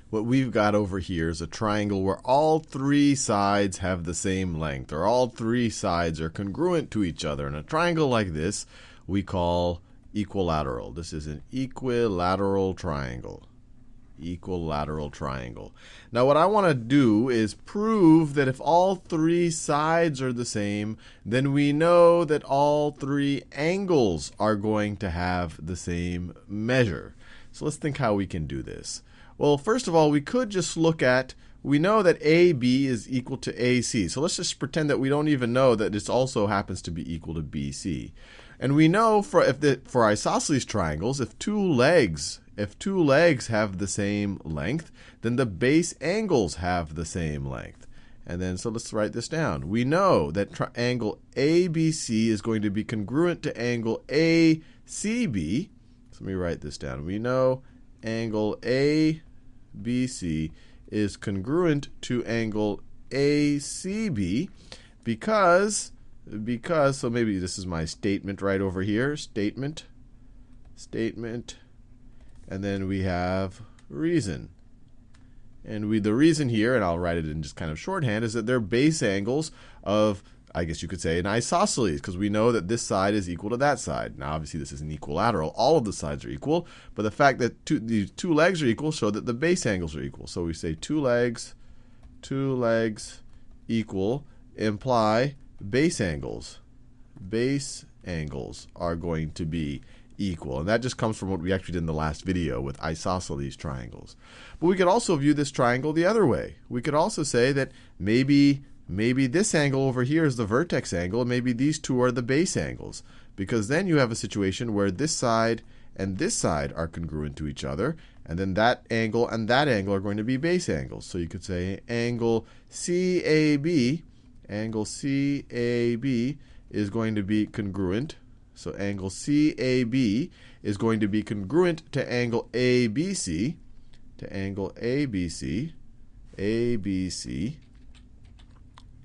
what we've got over here is a triangle where all three sides have the same length, or all three sides are congruent to each other. And a triangle like this we call equilateral. This is an equilateral triangle. Equilateral triangle. Now what I want to do is prove that if all three sides are the same, then we know that all three angles are going to have the same measure. So let's think how we can do this. Well, first of all, we could just look at, we know that AB is equal to AC. So let's just pretend that we don't even know that this also happens to be equal to BC. And we know for isosceles triangles, if two legs have the same length, then the base angles have the same length. And then, so let's write this down. We know that angle ABC is going to be congruent to angle ACB. So let me write this down. We know angle ABC is congruent to angle ACB because, so maybe this is my statement right over here, statement, and then we have reason. And the reason here, and I'll write it in just kind of shorthand, is that they're base angles of, I guess you could say, an isosceles, because we know that this side is equal to that side. Now, obviously, this is an equilateral. All of the sides are equal, but the fact that these two legs are equal show that the base angles are equal. So we say two legs equal imply base angles. Base angles are going to be equal. And that just comes from what we actually did in the last video with isosceles triangles. But we could also view this triangle the other way. We could also say that maybe this angle over here is the vertex angle, and maybe these two are the base angles. Because then you have a situation where this side and this side are congruent to each other, and then that angle and that angle are going to be base angles. So you could say angle CAB is going to be congruent. So angle CAB is going to be congruent to angle ABC,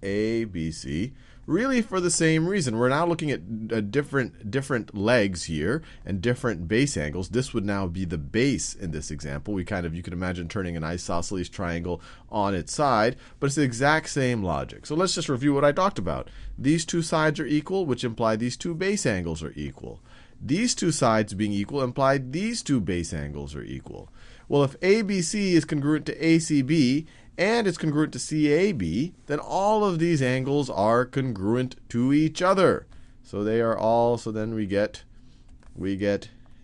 ABC, really for the same reason. We're now looking at different legs here and different base angles. This would now be the base in this example. You can imagine turning an isosceles triangle on its side, but it's the exact same logic. So let's just review what I talked about. These two sides are equal, which imply these two base angles are equal. These two sides being equal imply these two base angles are equal. Well, if ABC is congruent to ACB and it's congruent to CAB, then all of these angles are congruent to each other. So they are all, so then we get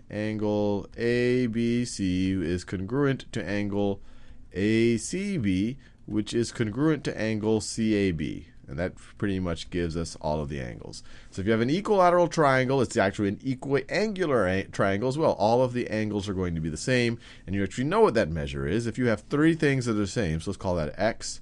angle ABC is congruent to angle ACB, which is congruent to angle CAB. And that pretty much gives us all of the angles. So if you have an equilateral triangle, it's actually an equiangular triangle as well. All of the angles are going to be the same. And you actually know what that measure is. If you have three things that are the same, so let's call that x,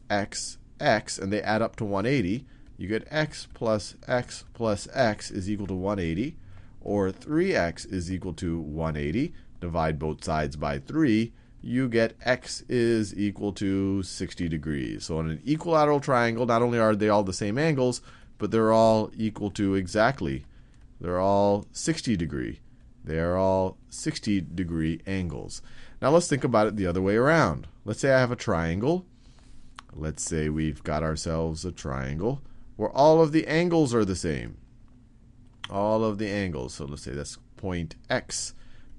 x, x, and they add up to 180, you get x plus x plus x is equal to 180. Or 3x is equal to 180. Divide both sides by 3. You get x is equal to 60 degrees. So in an equilateral triangle, not only are they all the same angles, but they're all equal to exactly. They're all 60 degree. They are all 60 degree angles. Now let's think about it the other way around. Let's say I have a triangle. Let's say we've got ourselves a triangle where all of the angles are the same. All of the angles. So let's say that's point X,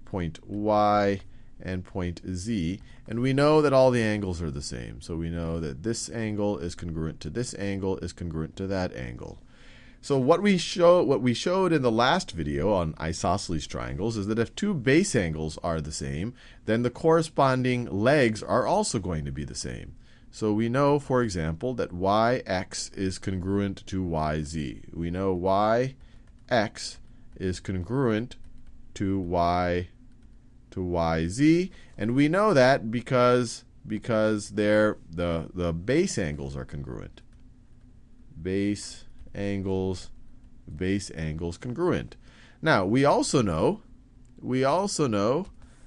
point Y, and point Z, and we know that all the angles are the same. So we know that this angle is congruent to this angle is congruent to that angle. So what we showed in the last video on isosceles triangles is that if two base angles are the same, then the corresponding legs are also going to be the same. So we know, for example, that yx is congruent to yz. We know yx is congruent to yz, and we know that because the base angles are congruent. Base angles congruent. Now we also know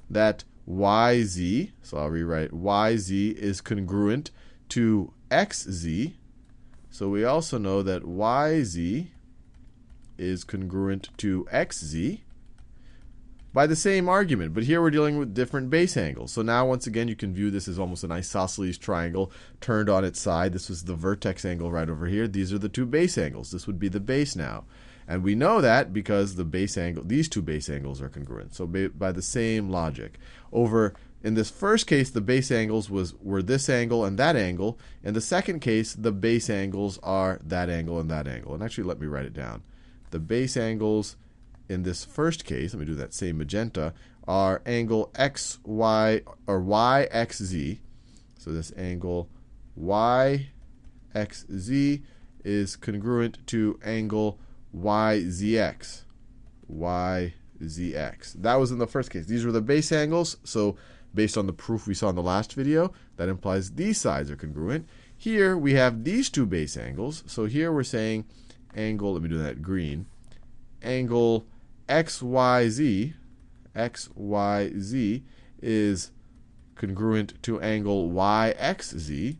that yz, so I'll rewrite yz is congruent to xz. So we also know that yz is congruent to xz. by the same argument, but here we're dealing with different base angles. So now once again you can view this as almost an isosceles triangle turned on its side. This was the vertex angle right over here. These are the two base angles. This would be the base now. And we know that because the base angle, these two base angles are congruent. So by the same logic. In this first case, the base angles were this angle and that angle. In the second case, the base angles are that angle and that angle. And actually, let me write it down. The base angles in this first case, let me do that same magenta, are angle x, y, or y, x, z. So this angle y, x, z is congruent to angle y, z, x. Y, z, x. That was in the first case. These were the base angles. So based on the proof we saw in the last video, that implies these sides are congruent. Here we have these two base angles. So here we're saying angle, let me do that green, angle xyz is congruent to angle yxz,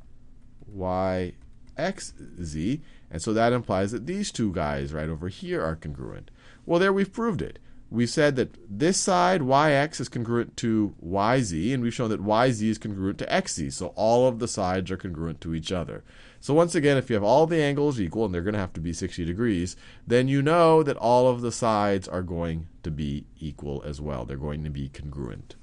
and so that implies that these two guys right over here are congruent. Well, there we've proved it. We've said that this side, yx, is congruent to yz, and we've shown that yz is congruent to xz. So all of the sides are congruent to each other. So once again, if you have all the angles equal, and they're going to have to be 60 degrees, then you know that all of the sides are going to be equal as well. They're going to be congruent.